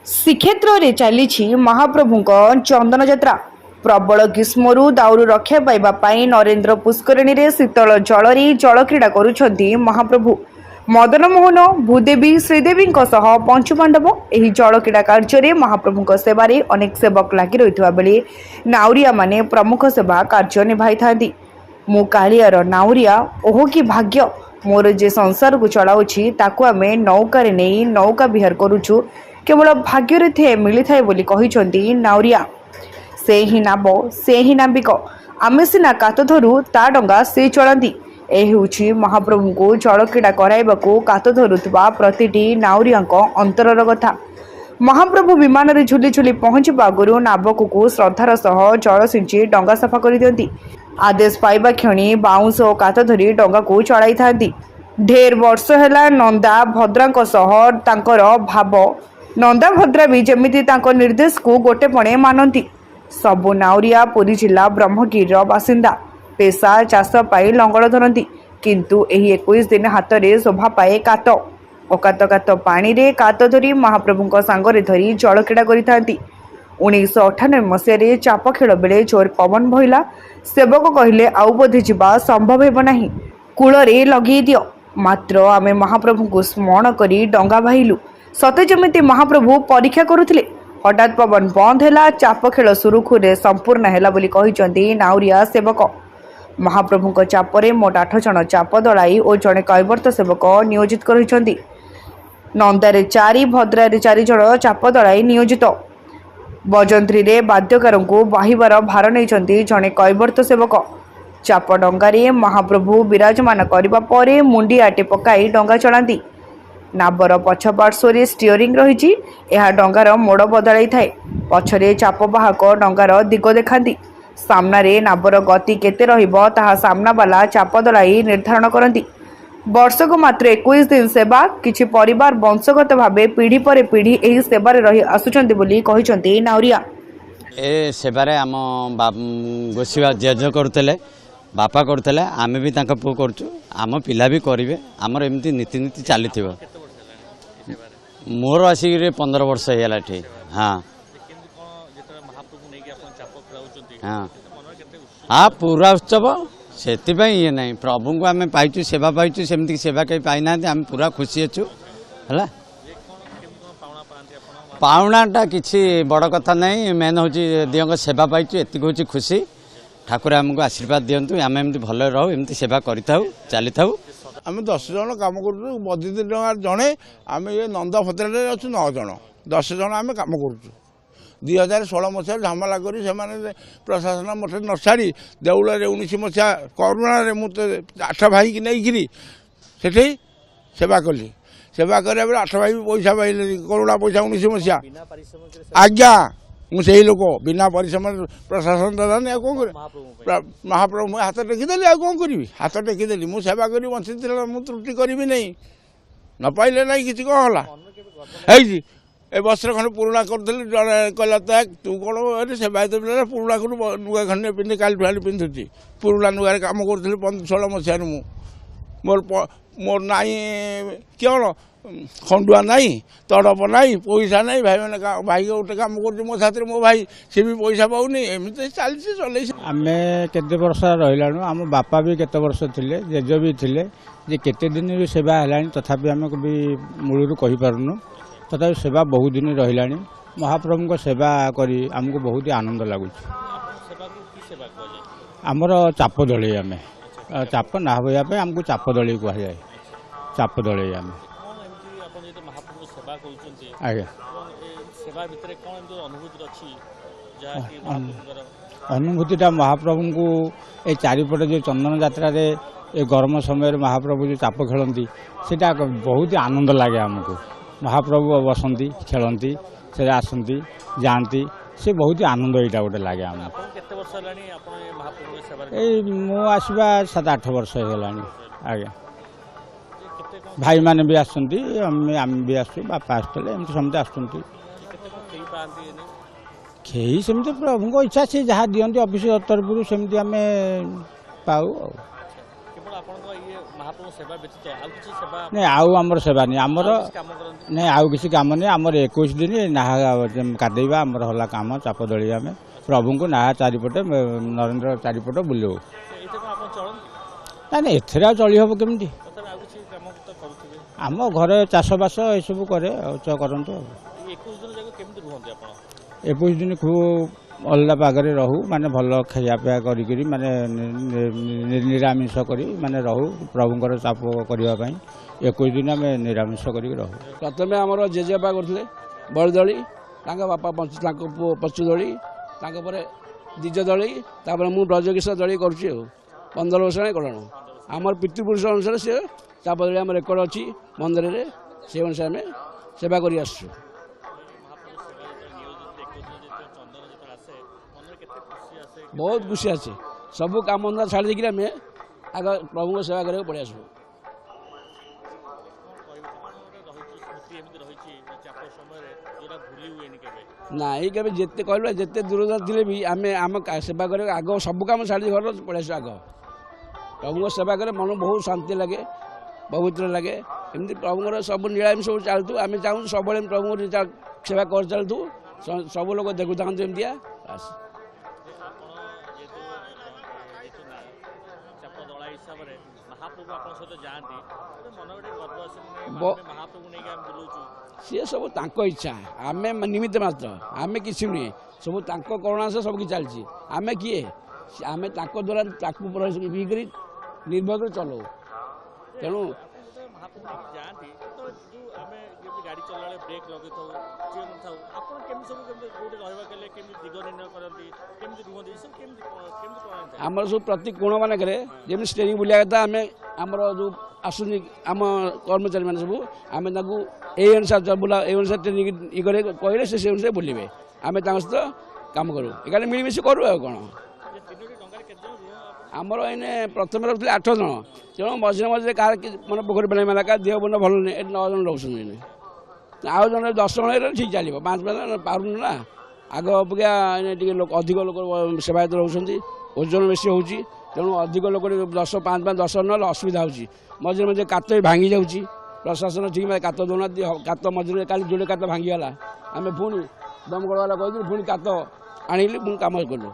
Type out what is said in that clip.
श्रीक्षेत्र में चली महाप्रभु चंदन यात्रा प्रबल ग्रीष्मु दाउरू रक्षा पाइबापी नरेन्द्र पुष्करणी में शीतल जल जल क्रीड़ा करुछंती महाप्रभु मदन मोहन भूदेवी श्रीदेवी पंचुपांडव यह जल क्रीड़ा कार्य महाप्रभु सेवारे अनेक सेवक लगी रही बेले नाउरिया माने प्रमुख सेवा कार्य निभाई था मु कालियार नाउरिया ओह कि भाग्य मोर जे संसार को चलाऊँगी ताकू आम नौकार नहीं नौका विहार करुचु केवल भाग्य थे मिली थाए बोली कहिसंती नाउरिया से ही नाव से ही नाविक आमे सिना कात धरू ता डंगा से चलती यह महाप्रभु को जल क्रीड़ा कराइबाकू कात धरुवा प्रतिटी नाउरिया अंतरर कथा महाप्रभु विमान में झुली झुली पहुंचवा आगु नावक को श्रद्धार सह जल सिंची डंगा सफा कर दियंती आदेश पाइबा क्षणी बाउंस और कात धरी डंगा को चलाई था ढेर वर्ष है नंदा भद्रा सह तांकर भाव नंदा भद्रा भी जमिति तांको निर्देश को गोटे पणे मानती सबु नाउरिया पुरी जिला ब्रह्मगिर बासिंदा पेशा चाष पाई लंगड़ धरती किंतु एही 21 दिन हाथ में शोभा पाए कात अकात कात पानी रे कात धरी महाप्रभु सांगरे धरी जल क्रीड़ा करिथांती 1998 मसीह चाप खेल बेले जोर पवन बहिला सेवक कहले आउ बोधे जीवा संभव हेब नाही कूଳରେ लगे दियो मात्र आमे महाप्रभु को स्मरण करी डंगा भाइलु सते जमिति महाप्रभु परीक्षा करुथिले हठात पवन बंद है चाप खेल सुरुखुरे संपूर्ण है बोली कहिसंती नाउरिया सेवक महाप्रभु चापरे मोट 8 जन चाप दलाई और जड़े कैवर्त सेवक नियोजित कर नंदारे 4 भद्रारे 4 जन चाप दलाई नियोजित बजंत्री रे वाद्यकार को बाहिबार भार नहीं जड़े कैवर्त सेवक चाप डंगारे महाप्रभु विराजमान करने पर मुंडी आटे पकाई डंगा चलाती नावर पछ पार्श्व स्टीयरिंग रही डंगार मोड़ बदल थाए पछरे चाप बाहक डंगार दिग देखाती सामने नावर गति केते रहिबो ताहा सामना वाला चाप दलाई निर्धारण करती वर्षक मात्र 21 दिन सेवा किछि परिवार वंशगत भावे पीढ़ी पर पीढ़ी एही सेवारे रही आसुचंती बोली कहिसंती नाउरिया ए सेवारे आम गोसिवा जेज करतले बापा करतले आमे भी तांका पु करछु आम पिला भी करिवे हमर एमती नीति नीति चलीथिबो मोर आसिक 15 वर्ष हेला ठीक हाँ हाँ हाँ पूरा उत्सव से ये ना प्रभु को आम पाइचु सेवा पाइचु सेमती सेवा कहीं पाई ना आम पूरा खुशी अच्छु है पाउनाटा किसी बड़ कथा नहीं मेन हूँ दियों सेवा पाइचु एति हूँ खुशी ठाकुर आमको आशीर्वाद दिंतु आम एमती भल रहू एमती सेवा करूँ चली था आम 10 जन कम कर बदी जड़े आम ये नंदा भद्रे अच्छु 9 जन 10 जन आम कम कर 2016 मसीह झमेला करी प्रशासन मत न छाड़ी देउल 19 मसीहा करोना मुझे 8 भाई की नहीं से सेवा कली सेवा करा बेले 8 भाई पैसा पाइले करोना पैसा 19 मसीहा आज्ञा मुझे लोक बिना परिश्रम प्रशासन दादा नहीं कौन कर महाप्रभु हाथ टेकिदेली आ कौन करी हाथ टेकिदेली मुझे सेवा करी बंची मुझे त्रुटि करी नहीं न पाइले ना कि कौन है ए बस्त्र खंड पुराणा करी जड़े कहला तो तू कौन सेवायत पिला पुराणा खंड नुआ खंडे पिंधे काली ठुआली पिंधुची पुराणा नुआ कम करी 16 मसीह मोर मोर नाई कौन खंडुआ नाई तड़प नाई पैसा नाई भाई मैंने भाई गोटे कम कर मो साथ मो भाई सी भी पैसा पाऊनी एमती चलती चल आम केते वर्ष रही आम बापा भी केते वर्ष थे जेज भी थे जे केते दिन भी सेवा है तथापि आम भी मूलर कहीपरूँ तथा सेवा बहुत दिन रहा महाप्रभु को सेवा करी आमको बहुत ही आनंद लगुच आमर चाप दलई आम चाप ना भाई आमको चाप दलई कहुए चाप दलई आम आज्ञा अनुभूतिटा महाप्रभु को ये चारिपटे जो चंदन यात्रा ये गरम समय महाप्रभु जो चाप खेलती सेटा बहुत ही आनंद लगे आमको महाप्रभु बसंती खेलती से आसती जाती से बहुत ही आनंद यहाँ गोटे लगे आम मु आसवा 7-8 वर्ष होगा आज्ञा भाई मैंने भी आसती आम भी आसू बापा आसते एमती समझे आसती खेई सेमती प्रभु इच्छा से जहाँ दिखती ऑफिस तरफ सेमती आम पाऊ महाप्रभु सेवा व्यतीत आउ किसी सेवा ନାଇଁ ଆଉ ଆମର ସେବା ନାହିଁ ଆମର काम करते ନାଇଁ ଆଉ କିଛି କାମ ନାହିଁ ଆମର 21 ଦିନ ନାହା କାଦେଇବା ଆମର ହେଲା କାମ ଚାପ ଦଳି ଆମେ ପ୍ରଭୁଙ୍କୁ ନାହା ଚାରିପଟେ ନରେନ୍ଦ୍ର ଚାରିପଟ ବୁଲିବୁ ये कौन आप चलन ନାଇଁ ନାଇଁ ଏଥିରେ ଆଉ ଚଳି ହେବ କେମିତି तथा आउ किसी काम तो करूथिबे ଆମ ଘରେ ଚାଷବାସ ଏସବୁ କରେ ଆଉ କରନ୍ତୁ ଆଉ 21 दिन जाको केମିତି रुहंती आपण 21 ଦିନ ଖୁବ୍ ଅଲଗା ପାଗରେ ରହୁ ମାନେ ଭଲ ଖାଇବାପିଆ କରିକିରି ମାନେ ନିରାମିଷ କରି ମାନେ ରହୁ ପ୍ରଭୁଙ୍କର ଚାପ କରିବା ପାଇଁ 21 ଦିନ ଆମେ ନିରାମିଷ କରିକି ରହୁ ପ୍ରଥମେ ଆମର ଜେଜେବାପା କରୁଥିଲେ ବଳଦଳି ତାଙ୍କ ବାପା ତାଙ୍କ ପୁଅ ପଚୁଦଳି ତାଙ୍କ ପରେ ଦ୍ୱିଜ ଦଳି ତାପରେ ମୁଁ ବ୍ରଜକିଶୋର ଦଳି କରୁଛି ଆଉ 15 ବର୍ଷ ହେଲାଣି କଲଣ ଆମର ପିତୃପୁରୁଷ ଅନୁସାରେ ସେ ଚାପ ଦଳି ଆମ ରେକର୍ଡ ଅଛି ମନ୍ଦିରରେ ସେ ଅନୁସାରେ ଆମେ ସେବା କରି ଆସୁଛୁ ବହୁତ ଖୁସି ଅଛି ସବୁ କାମ ଧନ୍ଦା ଛାଡ଼ି ଦେଇକିରି ଆମେ ଆଗ ପ୍ରଭୁଙ୍କ ସେବା କରିବାକୁ ପଳେଇ ଆସିବୁ ନାଇଁ କେବେ ଯେତେ କହିଲେ ଯେତେ ଦୂରତା ଥିଲେ ବି ଆମେ ଆମ ସେବା କରିବାକୁ ଆଗ ସବୁ କାମ ଛାଡ଼ି ଘର ପଳେଇ ଆସିବୁ ଆଗ ପ୍ରଭୁଙ୍କ ସେବା କରେ ମନ ବହୁତ ଶାନ୍ତି ଲାଗେ ପବିତ୍ର ଲାଗେ ଏମିତି ପ୍ରଭୁଙ୍କର ସବୁ ନିଳାମି ସବୁ ଚାଲୁଥିବ ଆମେ ଚାହୁଁଛୁ ସବୁବେଳେ ପ୍ରଭୁଙ୍କର ସେବା କରି ଚାଲୁଥିବୁ ସବୁ ଲୋକ ଦେଖୁଥାନ୍ତୁ ଏମିତିଆ ସିଏ ସବୁ ତାଙ୍କ ଇଚ୍ଛା ଆମେ ନିମିତ୍ତ ମାତ୍ର ଆମେ କିଛି ନୁହେଁ ସବୁ ତାଙ୍କ କରୁଣାଂଶ ସବୁ କିଛି ଚାଲିଛି ଆମେ କିଏ ଆମେ ତାଙ୍କ ଦ୍ୱାରା ତାକୁ କରି ନିର୍ଭର କରି ଚଲଉ ତେଣୁ गाड़ी चला ब्रेक लगे था आपन केमी सब कोटे रहबा केले केमी दिग निर्णय करंती केमी रुहंती सब केमी हमर सब प्रति कोण माने करे जेम स्टीयरिंग बुलिया कथा हमें हमर जो आसुनी हम कर्मचारी माने सब हमें ताकू ए अनुसार बुला ए अनुसार ट्रेनिंग इ करे कहले से अनुसार बुलिबे हमें तांस तो काम करू एकाले मिली मिसी करू आ कोन हमर एने प्रथम रहथि 8 जन तेणु मझे मझे कार माने पोखरी बने माला का देह बन भल नै 9 जन रहउछन आउ जन 10 जन ठीक चलो 5 जन पारुन ना आग अपेक्षा लोक अधिक लोक सेवायत रहउछन ओजन बेसी होउची तेणु अधिक लोक 10 5 10 न असुविधा होउची मझे मझे कात भांगी जाउची प्रशासन ठीक में कात दोना कात मझे काली जोड़े कात भांगी गला आम पुणी दमकल वाला कही पुणी कात आनिली पुणी काम कलु।